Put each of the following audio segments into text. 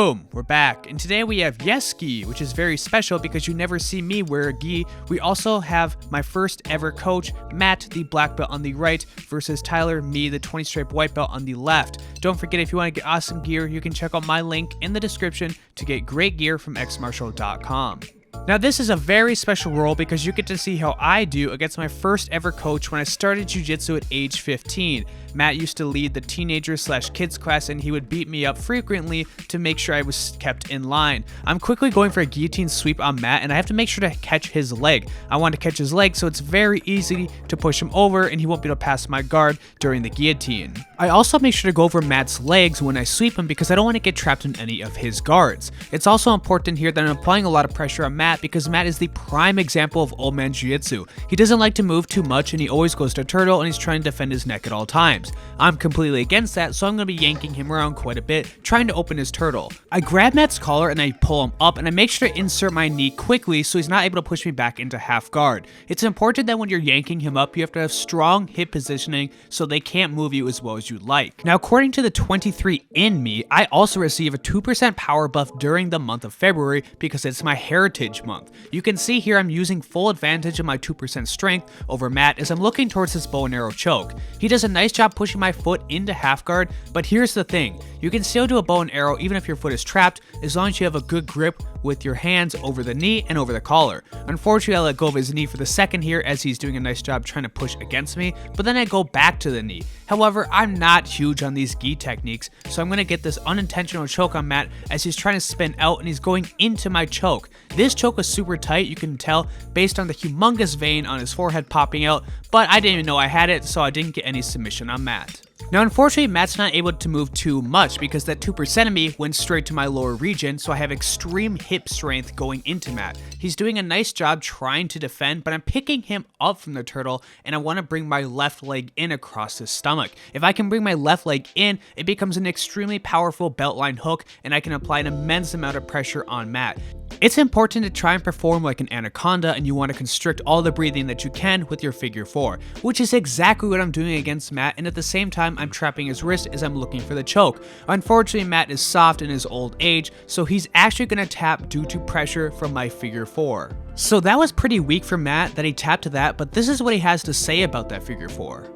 Boom, we're back, and today we have yes gi, which is very special because you never see me wear a gi. We also have my first ever coach, Matt, the black belt on the right, versus Tyler, me, the 20-stripe white belt on the left. Don't forget, if you want to get awesome gear, you can check out my link in the description to get great gear from xmartial.com. Now this is a very special role because you get to see how I do against my first ever coach when I started jiu-jitsu at age 15. Matt used to lead the teenager/kids class and he would beat me up frequently to make sure I was kept in line. I'm quickly going for a guillotine sweep on Matt and I have to make sure to catch his leg. I want to catch his leg so it's very easy to push him over and he won't be able to pass my guard during the guillotine. I also make sure to go over Matt's legs when I sweep him because I don't want to get trapped in any of his guards. It's also important here that I'm applying a lot of pressure on Matt because Matt is the prime example of old man jiu-jitsu. He doesn't like to move too much and he always goes to turtle and he's trying to defend his neck at all times. I'm completely against that, so I'm going to be yanking him around quite a bit, trying to open his turtle. I grab Matt's collar and I pull him up and I make sure to insert my knee quickly so he's not able to push me back into half guard. It's important that when you're yanking him up, you have to have strong hip positioning so they can't move you as well as you'd like. Now, according to the 23 in me, I also receive a 2% power buff during the month of February because it's my heritage month. You can see here I'm using full advantage of my 2% strength over Matt as I'm looking towards his bow and arrow choke. He does a nice job pushing my foot into half guard, but here's the thing. You can still do a bow and arrow even if your foot is trapped as long as you have a good grip with your hands over the knee and over the collar. Unfortunately, I let go of his knee for the second here as he's doing a nice job trying to push against me, but then I go back to the knee. However, I'm not huge on these gi techniques, so I'm going to get this unintentional choke on Matt as he's trying to spin out and he's going into my choke. This choke was super tight, you can tell based on the humongous vein on his forehead popping out, but I didn't even know I had it, so I didn't get any submission on Matt. Now, unfortunately, Matt's not able to move too much because that 2% of me went straight to my lower region, so I have extreme hip strength going into Matt. He's doing a nice job trying to defend, but I'm picking him up from the turtle, and I want to bring my left leg in across his stomach. If I can bring my left leg in, it becomes an extremely powerful beltline hook, and I can apply an immense amount of pressure on Matt. It's important to try and perform like an anaconda, and you want to constrict all the breathing that you can with your figure 4, which is exactly what I'm doing against Matt, and at the same time, I'm trapping his wrist as I'm looking for the choke. Unfortunately, Matt is soft in his old age, so he's actually going to tap due to pressure from my figure 4. So that was pretty weak for Matt that he tapped to that, but this is what he has to say about that figure 4.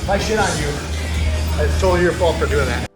I shit on you. It's totally your fault for doing that.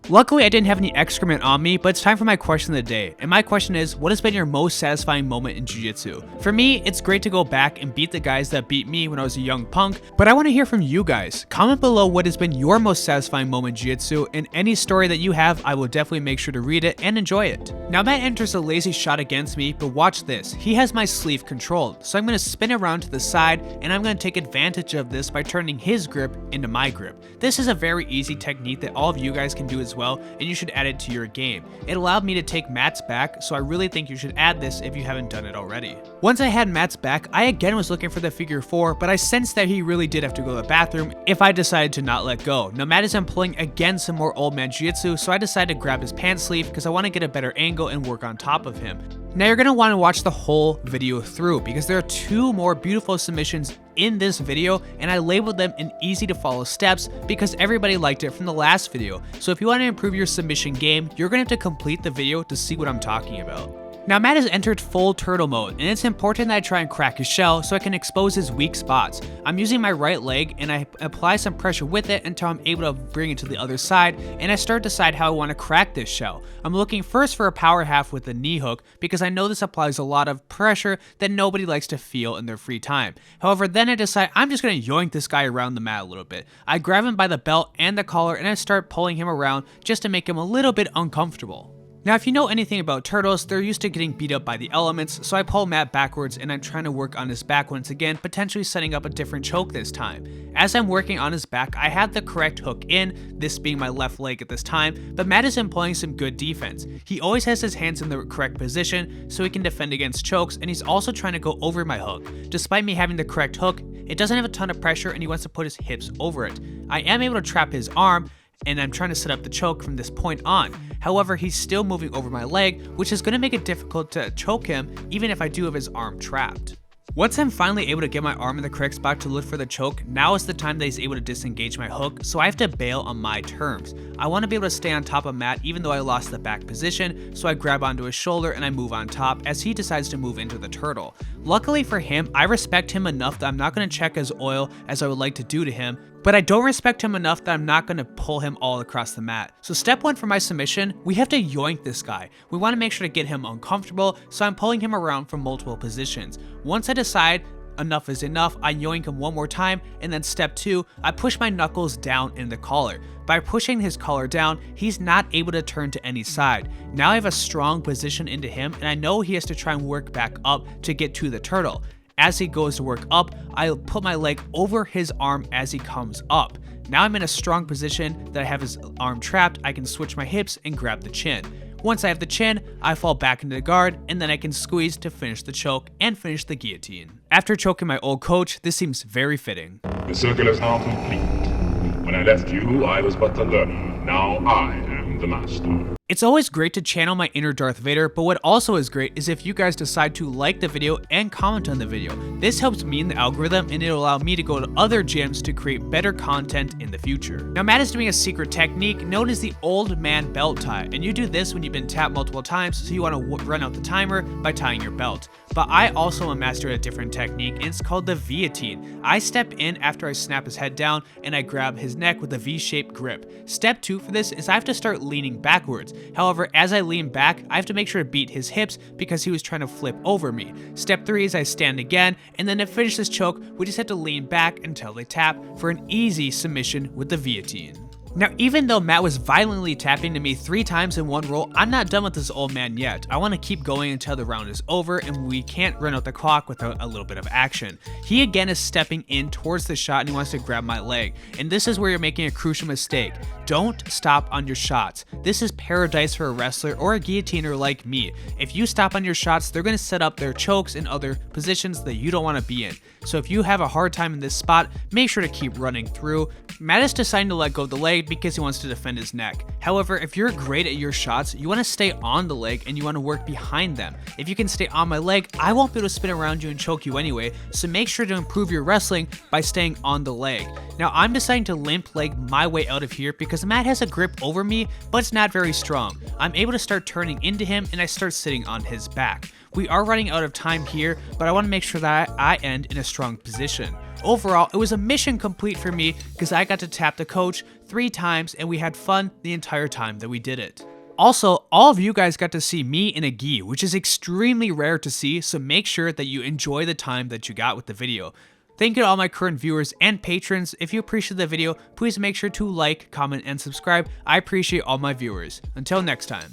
Luckily, I didn't have any excrement on me, but it's time for my question of the day. And my question is, what has been your most satisfying moment in jiu-jitsu? For me, it's great to go back and beat the guys that beat me when I was a young punk, but I want to hear from you guys. Comment below what has been your most satisfying moment in jiu-jitsu, and any story that you have, I will definitely make sure to read it and enjoy it. Now, Matt enters a lazy shot against me, but watch this. He has my sleeve controlled, so I'm going to spin around to the side, and I'm going to take advantage of this by turning his grip into my grip. This is a very easy technique that all of you guys can do as well, and you should add it to your game. It allowed me to take Matt's back, so I really think you should add this if you haven't done it already. Once I had Matt's back, I again was looking for the figure 4, but I sensed that he really did have to go to the bathroom if I decided to not let go. Now Matt is employing again some more old man jiu-jitsu, so I decided to grab his pants sleeve because I want to get a better angle and work on top of him. Now you're going to want to watch the whole video through because there are 2 more beautiful submissions in this video, and I labeled them in easy to follow steps because everybody liked it from the last video. So if you want to improve your submission game, you're going to have to complete the video to see what I'm talking about. Now Matt has entered full turtle mode, and it's important that I try and crack his shell so I can expose his weak spots. I'm using my right leg and I apply some pressure with it until I'm able to bring it to the other side, and I start to decide how I want to crack this shell. I'm looking first for a power half with the knee hook because I know this applies a lot of pressure that nobody likes to feel in their free time. However, then I decide I'm just going to yoink this guy around the mat a little bit. I grab him by the belt and the collar and I start pulling him around just to make him a little bit uncomfortable. Now, if you know anything about turtles, they're used to getting beat up by the elements, so I pull Matt backwards and I'm trying to work on his back once again, potentially setting up a different choke this time. As I'm working on his back, I have the correct hook in, this being my left leg at this time, but Matt is employing some good defense. He always has his hands in the correct position so he can defend against chokes, and he's also trying to go over my hook. Despite me having the correct hook, it doesn't have a ton of pressure and he wants to put his hips over it. I am able to trap his arm, and I'm trying to set up the choke from this point on. However, he's still moving over my leg, which is going to make it difficult to choke him even if I do have his arm trapped. Once I'm finally able to get my arm in the correct spot to look for the choke, now is the time that he's able to disengage my hook, so I have to bail on my terms. I want to be able to stay on top of Matt even though I lost the back position, so I grab onto his shoulder and I move on top as he decides to move into the turtle. Luckily for him, I respect him enough that I'm not going to check his oil as I would like to do to him, but I don't respect him enough that I'm not going to pull him all across the mat. So step 1 for my submission, we have to yoink this guy. We want to make sure to get him uncomfortable, so I'm pulling him around from multiple positions. Once I decide enough is enough, I yoink him one more time, and then step 2, I push my knuckles down in the collar. By pushing his collar down, he's not able to turn to any side. Now I have a strong position into him, and I know he has to try and work back up to get to the turtle. As he goes to work up, I put my leg over his arm as he comes up. Now I'm in a strong position that I have his arm trapped. I can switch my hips and grab the chin. Once I have the chin, I fall back into the guard, and then I can squeeze to finish the choke and finish the guillotine. After choking my old coach, this seems very fitting. The circle is now complete. When I left you, I was but the learner. Now I am the master. It's always great to channel my inner Darth Vader, but what also is great is if you guys decide to like the video and comment on the video. This helps me in the algorithm, and it'll allow me to go to other gyms to create better content in the future. Now Matt is doing a secret technique known as the old man belt tie, and you do this when you've been tapped multiple times, so you want to run out the timer by tying your belt. But I also am a master at a different technique, and it's called the guillotine. I step in after I snap his head down, and I grab his neck with a V-shaped grip. Step 2 for this is I have to start leaning backwards. However, as I lean back, I have to make sure to beat his hips because he was trying to flip over me. Step 3 is I stand again, and then to finish this choke, we just have to lean back until they tap for an easy submission with the guillotine. Now, even though Matt was violently tapping to me 3 times in one roll, I'm not done with this old man yet. I want to keep going until the round is over and we can't run out the clock without a little bit of action. He again is stepping in towards the shot and he wants to grab my leg. And this is where you're making a crucial mistake. Don't stop on your shots. This is paradise for a wrestler or a guillotiner like me. If you stop on your shots, they're going to set up their chokes in other positions that you don't want to be in. So if you have a hard time in this spot, make sure to keep running through. Matt is deciding to let go of the leg because he wants to defend his neck. However, if you're great at your shots, you want to stay on the leg and you want to work behind them. If you can stay on my leg, I won't be able to spin around you and choke you anyway, so make sure to improve your wrestling by staying on the leg. Now I'm deciding to limp leg my way out of here because Matt has a grip over me, but it's not very strong. I'm able to start turning into him and I start sitting on his back. We are running out of time here, but I want to make sure that I end in a strong position. Overall, it was a mission complete for me because I got to tap the coach 3 times and we had fun the entire time that we did it. Also, all of you guys got to see me in a gi, which is extremely rare to see, so make sure that you enjoy the time that you got with the video. Thank you to all my current viewers and patrons. If you appreciate the video, please make sure to like, comment, and subscribe. I appreciate all my viewers. Until next time.